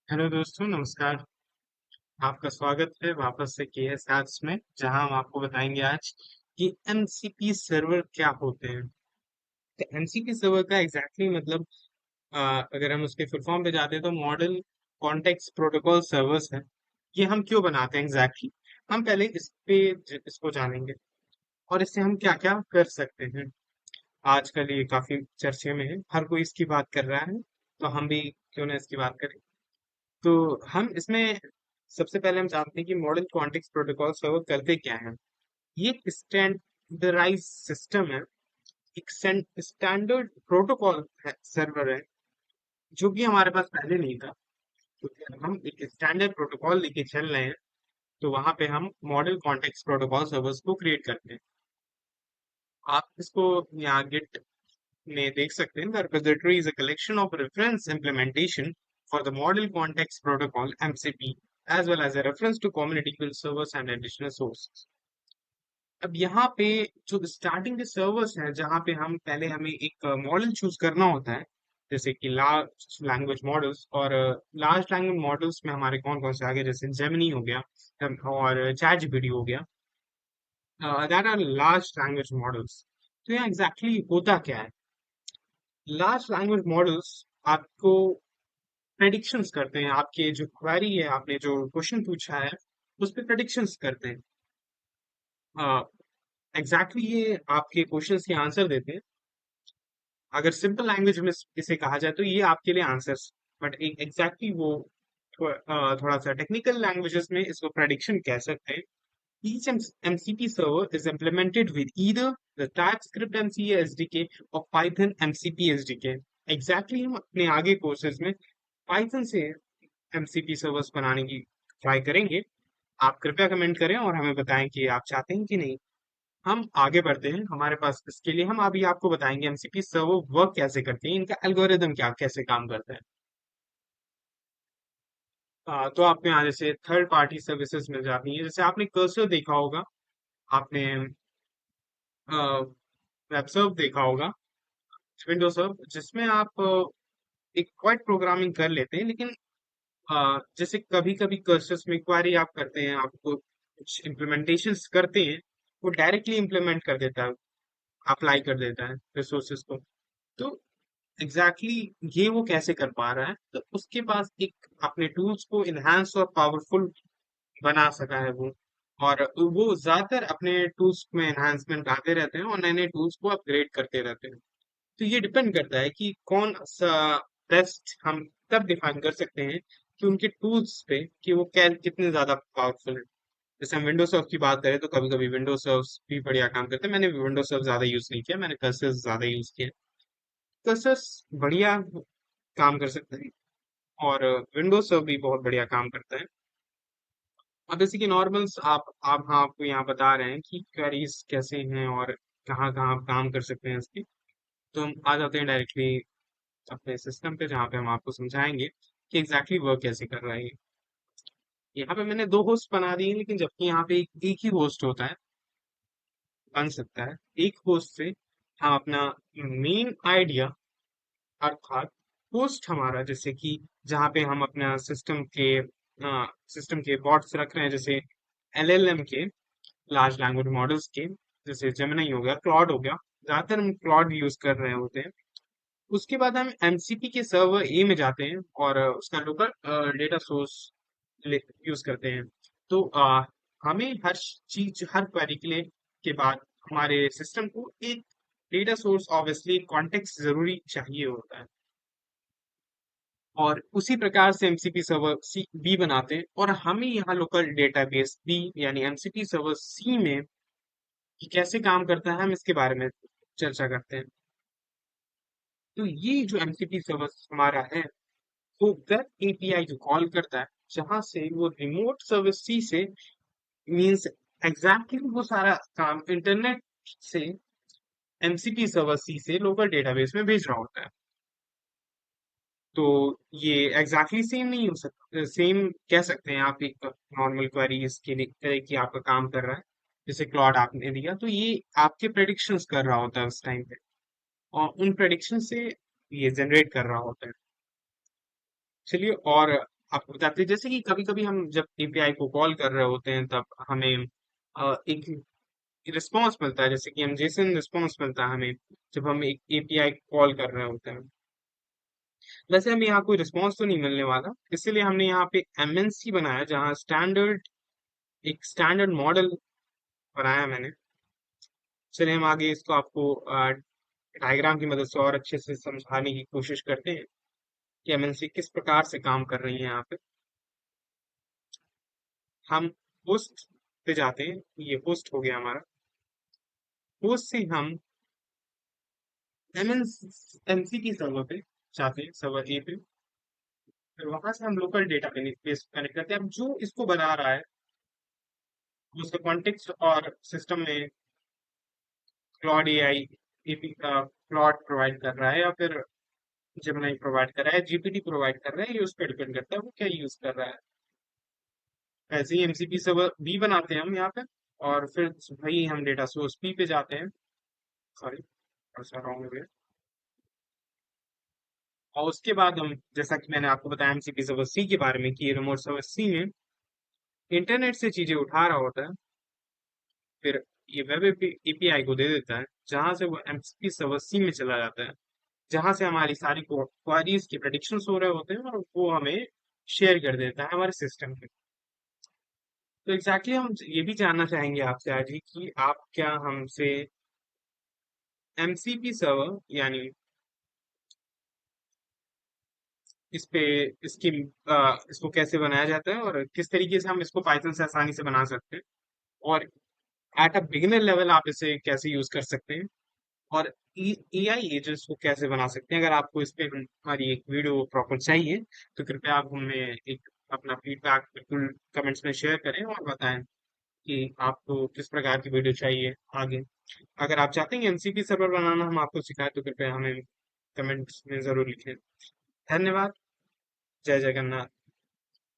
Hello दोस्तों, नमस्कार। आपका स्वागत है वापस से केएस एप्स में, जहां हम आपको बताएंगे आज कि एमसीपी सर्वर क्या होते हैं। तो एमसीपी सर्वर का एग्जैक्टली मतलब अगर हम उसके फुल फॉर्म पे जाते हैं तो मॉडल कॉन्टेक्स्ट प्रोटोकॉल सर्वर्स है। ये हम क्यों बनाते हैं एग्जैक्टली, हम पहले इसको जानेंगे और इससे हम क्या क्या कर सकते हैं। आजकल ये काफी चर्चे में है, हर कोई इसकी बात कर रहा है, तो हम भी क्यों ना इसकी बात करें। तो हम इसमें सबसे पहले हम जानते हैं कि मॉडर्न कॉन्टेक्स्ट प्रोटोकॉल सर्वर करते क्या है। ये एक स्टैंडर्डाइज सिस्टम है, एक स्टैंडर्ड प्रोटोकॉल सर्वर है, जो कि हमारे पास पहले नहीं था। क्योंकि हम एक स्टैंडर्ड प्रोटोकॉल लेके चल रहे हैं, तो वहां पे हम मॉडल कॉन्टेक्स्ट प्रोटोकॉल सर्वर्स को क्रिएट करते हैं। आप इसको यहाँ गिट में देख सकते हैं। The repository is a collection of reference implementation for the model context protocol MCP as well as a reference to community build servers and additional sources। अब यहाँ पे जो स्टार्टिंग के सर्वर्स हैं, जहाँ पे हम पहले हमें एक मॉडल चूज करना होता है, जैसे कि लार्ज लैंग्वेज मॉडल्स। और लार्ज लैंग्वेज मॉडल्स में हमारे कौन कौन से आ गए, जैसे जेमिनी हो गया और चैट जीपीटी हो गया। That are large language models. तो यहाँ एग्जैक्टली होता क्या है। लार्ज लैंग्वेज मॉडल्स आपको प्रेडिक्शंस करते हैं, आपके जो क्वेरी है, आपने जो क्वेश्चन पूछा है, उस पर प्रेडिक्शंस करते हैं। एग्जैक्टली ये आपके क्वेश्चंस के आंसर देते हैं। अगर सिंपल लैंग्वेज में इसे कहा जाए तो ये आपके लिए आंसर्स, बट एग्जैक्टली वो थोड़ा सा टेक्निकल लैंग्वेजेस में इसको प्रेडिक्शन कह सकते हैं। Each MCP server is implemented with either the TypeScript MCP SDK और Python MCP SDK। एग्जैक्टली हम अपने आगे कोर्सेज में पाइथन से एमसीपी सर्वर्स बनाने की ट्राई करेंगे। आप कृपया कमेंट करें और हमें बताएं कि आप चाहते हैं कि नहीं। हम आगे बढ़ते हैं, हमारे पास इसके लिए हम अभी आपको बताएंगे एमसीपी सर्वर वर्क कैसे करते हैं, इनका एल्गोरिदम क्या कैसे काम करता है। तो आप यहाँ जैसे थर्ड पार्टी सर्विसेज मिल जाती हैं, जैसे आपने कर्सर देखा होगा, आपने वेब सर्व देखा होगा, विंडो सर्व, जिसमें आप एक क्वाइट प्रोग्रामिंग कर लेते हैं। लेकिन जैसे कभी कभी कर्सर्स में क्वेरी आप करते हैं, आपको कुछ इम्प्लीमेंटेशंस करते हैं, वो डायरेक्टली इम्प्लीमेंट कर देता है, अप्लाई कर देता है रिसोर्सेज को। तो एग्जैक्टली ये वो कैसे कर पा रहा है, तो उसके पास एक अपने टूल्स को इनहांस और पावरफुल बना सका है वो। और वो ज्यादातर अपने टूल्स में एनहांसमेंट आते रहते हैं और नए नए टूल्स को अपग्रेड करते रहते हैं। तो ये डिपेंड करता है कि कौन सा बेस्ट हम तब डिफाइन कर सकते हैं कि उनके टूल्स पे कि वो क्या कितने ज्यादा पावरफुल है। जैसे हम विंडोज सर्व की बात करें तो कभी कभी विंडोज सर्व भी बढ़िया काम करते हैं। मैंने विंडोज सर्व ज्यादा यूज नहीं किया, मैंने कर्सर ज्यादा यूज किया। कर्सर बढ़िया काम कर सकते हैं और विंडोज सर्व भी बहुत बढ़िया काम करता है। अब जैसे कि नॉर्मल्स आप हाँ आपको यहाँ बता रहे हैं कि क्वेरीज कैसे हैं और कहाँ कहाँ आप काम कर सकते हैं इसकी। तो हम आ जाते हैं डायरेक्टली अपने सिस्टम पे, जहाँ पे हम आपको समझाएंगे कि एग्जैक्टली वर्क कैसे कर रहा है ये। यहाँ पे मैंने दो होस्ट बना दिए हैं, लेकिन जबकि यहाँ पे एक ही होस्ट होता है, बन सकता है। एक होस्ट से हम अपना मेन आइडिया, अर्थात होस्ट हमारा, जैसे कि जहाँ पे हम अपना सिस्टम के बॉट्स रख रहे हैं, जैसे एलएलएम के, लार्ज लैंग्वेज मॉडल्स के, जैसे जेमिनी हो गया, क्लॉड हो गया। ज्यादातर हम क्लॉड यूज कर रहे होते हैं। उसके बाद हम एमसीपी के सर्वर ए में जाते हैं और उसका लोकल डेटा सोर्स यूज करते हैं। तो हमें हर चीज, हर क्वेरी के लिए के बाद हमारे सिस्टम को एक डेटा सोर्स, ऑब्वियसली कॉन्टेक्स्ट जरूरी चाहिए होता है। और उसी प्रकार से एमसीपी सर्वर सी बी बनाते हैं और हमें यहाँ लोकल डेटाबेस बी यानी एमसीपी सर्वर सी में ये कैसे काम करता है, हम इसके बारे में चर्चा करते हैं। तो ये जो एमसीपी सर्वर हमारा है, वो वेब एपीआई जो कॉल करता है, जहां से वो रिमोट सर्विस सी से, मींस एग्जैक्टली वो सारा काम इंटरनेट से एमसीपी सर्वर सी से लोकल डेटाबेस में भेज रहा होता है। तो ये एग्जैक्टली सेम नहीं हो सकता, सेम कह सकते हैं आप एक नॉर्मल क्वेरी इसके लिए तरह की आपका काम कर रहा है, जैसे क्लॉड आपने दिया, तो ये आपके प्रेडिक्शंस कर रहा होता है उस टाइम पे, और उन प्रेडिक्शन से ये जनरेट कर रहा होता है। चलिए, और आपको बताते हैं जैसे कि कभी कभी हम जब एपीआई को कॉल कर रहे होते हैं तब हमें एक रिस्पॉन्स मिलता है, जैसे कि हम जेसन रिस्पॉन्स मिलता है हमें जब हम एक एपीआई कॉल कर रहे होते हैं। वैसे हमें यहाँ कोई रिस्पॉन्स तो नहीं मिलने वाला, इसीलिए हमने यहाँ पे एमएनसी बनाया, जहाँ एक स्टैंडर्ड मॉडल बनाया मैंने। चलिए हम आगे इसको आपको डायग्राम की मदद से और अच्छे से समझाने की कोशिश करते हैं कि एमएनसी किस प्रकार से काम कर रही है यहाँ पे। हम होस्ट पे जाते हैं, ये होस्ट हो गया हमारा। होस्ट से हम एमसीपी सर्वर पे जाते हैं, सर्वर ए पे। फिर वहां से हम लोकल डेटा बेस कनेक्ट करते हैं। अब जो इसको बना रहा है उसका कॉन्टेक्स्ट और सिस्टम में क्लॉड एआई क्लॉड प्रोवाइड कर रहा है या फिर जेमिनी प्रोवाइड कर रहा है, जीपीटी प्रोवाइड कर रहा है, ये उस पर डिपेंड करता है वो क्या यूज कर रहा है। ऐसे ही एमसीपी सर्वर बी बनाते हैं हम यहाँ पे, और फिर वही हम डेटा सोर्स पी पे जाते हैं। सॉरी, थोड़ा सा रॉन्ग हो गया। और उसके बाद हम, जैसा कि मैंने आपको बताया एमसीपी सर्वर सी के बारे में, कि ये रिमोट सर्वर सी में इंटरनेट से चीजें उठा रहा होता है, फिर ये वेब एपीआई को दे देता है, जहां से वो एमसीपी सर्वर सी में चला जाता है, जहां से हमारी सारी क्वारीज के प्रेडिक्शन हो रहे होते हैं और वो हमें शेयर कर देता है हमारे सिस्टम पे। तो एग्जैक्टली हम ये भी जानना चाहेंगे आपसे आज ही कि आप क्या हमसे एमसीपी सर्वर यानी इस पे इसकी इसको कैसे बनाया जाता है और किस तरीके से हम इसको पाइथन से आसानी से बना सकते हैं, और एट अ बिगिनर लेवल आप इसे कैसे यूज कर सकते हैं, और एआई एजेंट्स को कैसे बना सकते हैं। अगर आपको इस पे हमारी एक वीडियो प्रॉपर चाहिए तो कृपया आप हमें एक अपना फीडबैक बिल्कुल कमेंट्स में शेयर करें और बताएं कि आपको किस प्रकार की वीडियो चाहिए आगे। अगर आप चाहते हैं एमसीपी सर्वर बनाना हम आपको सिखाएं तो कृपया हमें कमेंट्स में जरूर लिखें। धन्यवाद। जय जगन्नाथ।